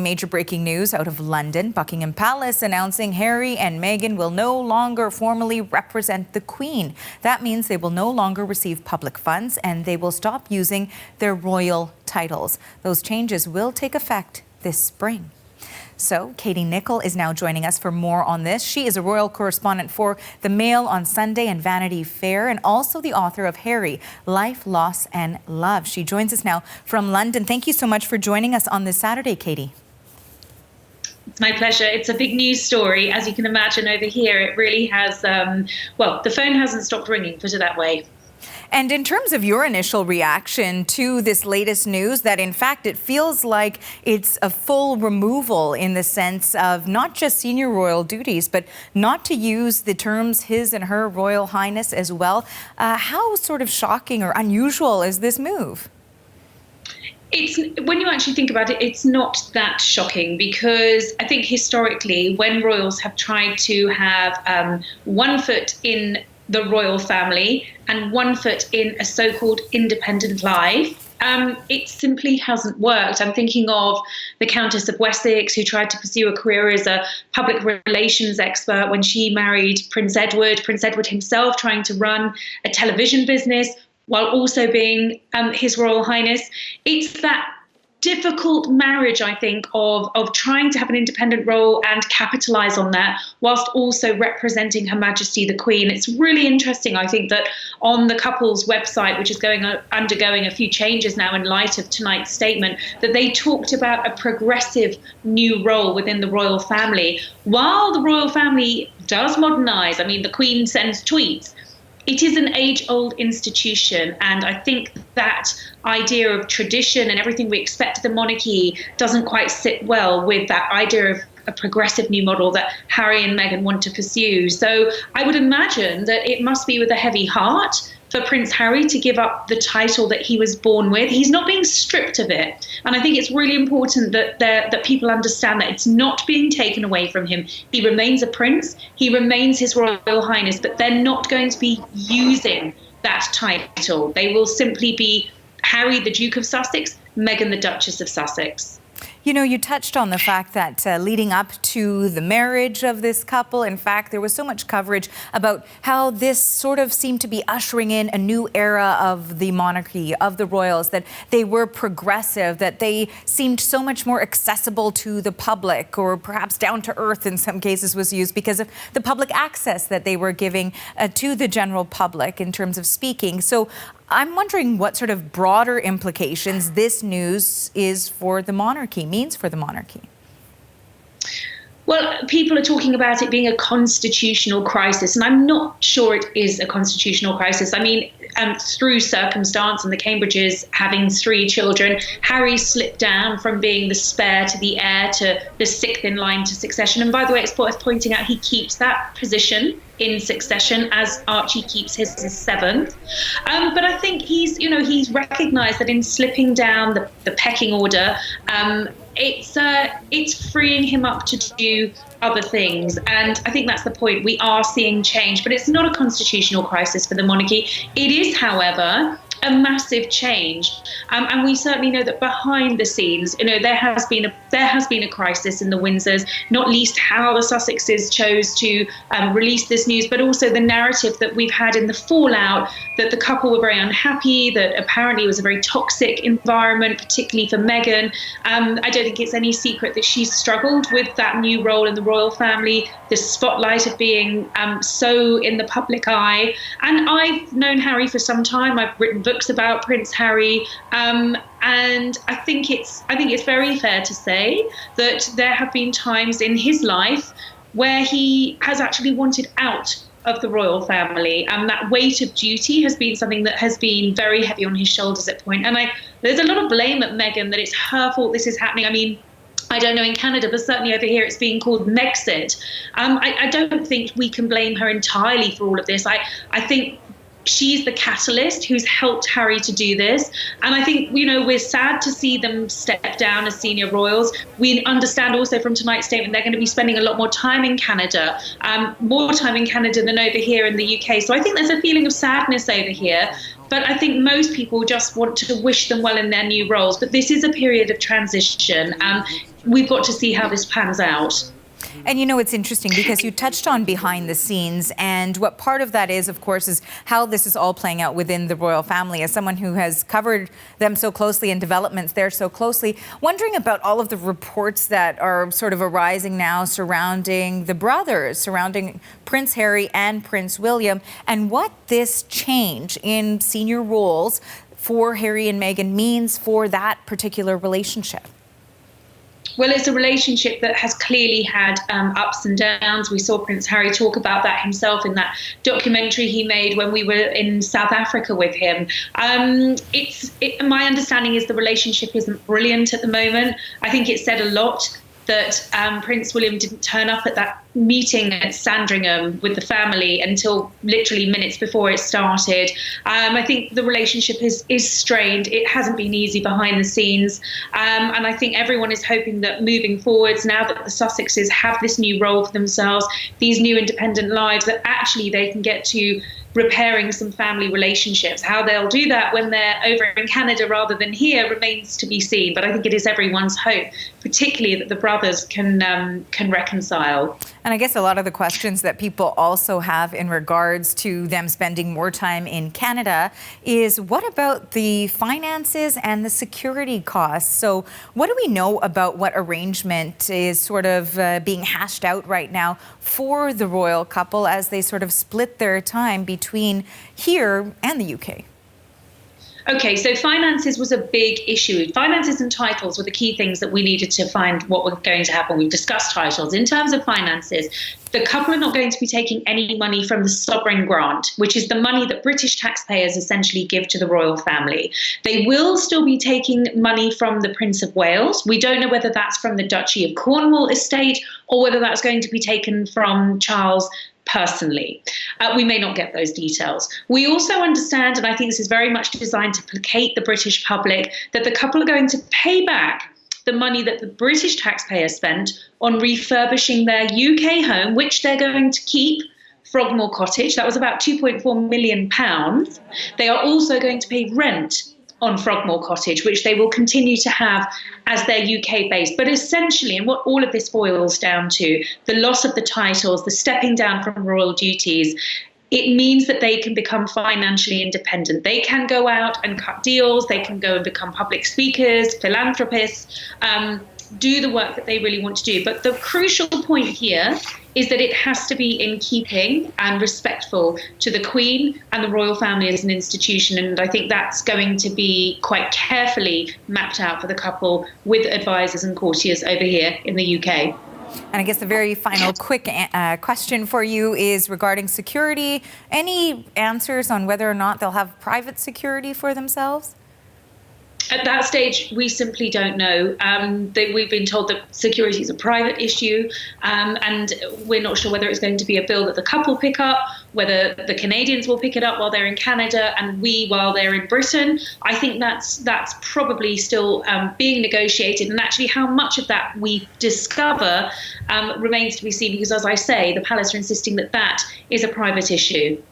Major breaking news out of London. Buckingham Palace announcing Harry and Meghan will no longer formally represent the Queen. That means they will no longer receive public funds and they will stop using their royal titles. Those changes will take effect this spring. So, Katie Nicholl is now joining us for more on this. She is a royal correspondent for The Mail on Sunday and Vanity Fair, and also the author of Harry, Life, Loss and Love. She joins us now from London. Thank you so much for joining us on this Saturday, Katie. It's my pleasure. It's a big news story. As you can imagine over here, it really has, well, the phone hasn't stopped ringing, put it that way. And in terms of your initial reaction to this latest news, that in fact it feels like it's a full removal in the sense of not just senior royal duties, but not to use the terms His and Her Royal Highness as well. How sort of shocking or unusual is this move? When you actually think about it, it's not that shocking, because I think historically when royals have tried to have one foot in the royal family and one foot in a so-called independent life, it simply hasn't worked. I'm thinking of the Countess of Wessex, who tried to pursue a career as a public relations expert when she married Prince Edward. Prince Edward himself trying to run a television business while also being His Royal Highness. It's that difficult marriage, I think, of trying to have an independent role and capitalise on that whilst also representing Her Majesty the Queen. It's really interesting, I think, that on the couple's website, which is undergoing a few changes now in light of tonight's statement, that they talked about a progressive new role within the royal family. While the royal family does modernise, I mean, the Queen sends tweets, it is an age-old institution, and I think that idea of tradition and everything we expect of the monarchy doesn't quite sit well with that idea of a progressive new model that Harry and Meghan want to pursue. So I would imagine that it must be with a heavy heart for Prince Harry to give up the title that he was born with. He's not being stripped of it. And I think it's really important that people understand that it's not being taken away from him. He remains a prince, he remains His Royal Highness, but they're not going to be using that title. They will simply be Harry, the Duke of Sussex, Meghan, the Duchess of Sussex. You know, you touched on the fact that leading up to the marriage of this couple, in fact, there was so much coverage about how this sort of seemed to be ushering in a new era of the monarchy, of the royals, that they were progressive, that they seemed so much more accessible to the public, or perhaps down to earth in some cases was used because of the public access that they were giving to the general public in terms of speaking. So I'm wondering what sort of broader implications this news is for the monarchy, means for the monarchy. Well, people are talking about it being a constitutional crisis, and I'm not sure it is a constitutional crisis. I mean, through circumstance and the Cambridges having 3 children, Harry slipped down from being the spare to the heir to the 6th in line to succession. And by the way, it's worth pointing out he keeps that position in succession as Archie keeps his 7th. But I think he's recognised that in slipping down the pecking order, it's freeing him up to do other things. And I think that's the point. We are seeing change, but it's not a constitutional crisis for the monarchy. It is, however, a massive change, and we certainly know that behind the scenes, there has been a crisis in the Windsors, not least how the Sussexes chose to release this news, but also the narrative that we've had in the fallout that the couple were very unhappy, that apparently it was a very toxic environment, particularly for Meghan. I don't think it's any secret that she's struggled with that new role in the royal family, the spotlight of being so in the public eye. And I've known Harry for some time. I've written books about Prince Harry, and I think it's very fair to say that there have been times in his life where he has actually wanted out of the royal family, and that weight of duty has been something that has been very heavy on his shoulders at point. And there's a lot of blame at Meghan that it's her fault this is happening. I mean, I don't know in Canada, but certainly over here it's being called Megxit. I don't think we can blame her entirely for all of this. I think she's the catalyst who's helped Harry to do this. And I think, we're sad to see them step down as senior royals. We understand also from tonight's statement they're going to be spending a lot more time in Canada, more time in Canada than over here in the UK. So I think there's a feeling of sadness over here. But I think most people just want to wish them well in their new roles. But this is a period of transition. We've got to see how this pans out. And you know, it's interesting because you touched on behind the scenes, and what part of that is, of course, is how this is all playing out within the royal family. As someone who has covered them so closely and developments there so closely, wondering about all of the reports that are sort of arising now surrounding the brothers, surrounding Prince Harry and Prince William, and what this change in senior roles for Harry and Meghan means for that particular relationship. Well, it's a relationship that has clearly had ups and downs. We saw Prince Harry talk about that himself in that documentary he made when we were in South Africa with him. My understanding is the relationship isn't brilliant at the moment. I think it said a lot that Prince William didn't turn up at that meeting at Sandringham with the family until literally minutes before it started. I think the relationship is strained. It hasn't been easy behind the scenes. And I think everyone is hoping that moving forwards, now that the Sussexes have this new role for themselves, these new independent lives, that actually they can get to repairing some family relationships. How they'll do that when they're over in Canada rather than here remains to be seen. But I think it is everyone's hope, particularly that the brothers can reconcile. And I guess a lot of the questions that people also have in regards to them spending more time in Canada is, what about the finances and the security costs? So what do we know about what arrangement is sort of being hashed out right now for the royal couple as they sort of split their time between here and the UK? Okay, so finances was a big issue. Finances and titles were the key things that we needed to find what was going to happen. We've discussed titles. In terms of finances, the couple are not going to be taking any money from the sovereign grant, which is the money that British taxpayers essentially give to the royal family. They will still be taking money from the Prince of Wales. We don't know whether that's from the Duchy of Cornwall estate or whether that's going to be taken from Charles personally. We may not get those details. We also understand, and I think this is very much designed to placate the British public, that the couple are going to pay back the money that the British taxpayer spent on refurbishing their UK home, which they're going to keep, Frogmore Cottage. That was about £2.4 million. They are also going to pay rent on Frogmore Cottage, which they will continue to have as their UK base. But essentially, and what all of this boils down to, the loss of the titles, the stepping down from royal duties, it means that they can become financially independent. They can go out and cut deals. They can go and become public speakers, philanthropists, do the work that they really want to do. But the crucial point here is that it has to be in keeping and respectful to the Queen and the royal family as an institution. And I think that's going to be quite carefully mapped out for the couple with advisors and courtiers over here in the UK. And I guess the very final quick question for you is regarding security. Any answers on whether or not they'll have private security for themselves? At that stage, we simply don't know. We've been told that security is a private issue, and we're not sure whether it's going to be a bill that the couple pick up, whether the Canadians will pick it up while they're in Canada and we while they're in Britain. I think that's probably still being negotiated, and actually how much of that we discover remains to be seen, because, as I say, the palace are insisting that that is a private issue.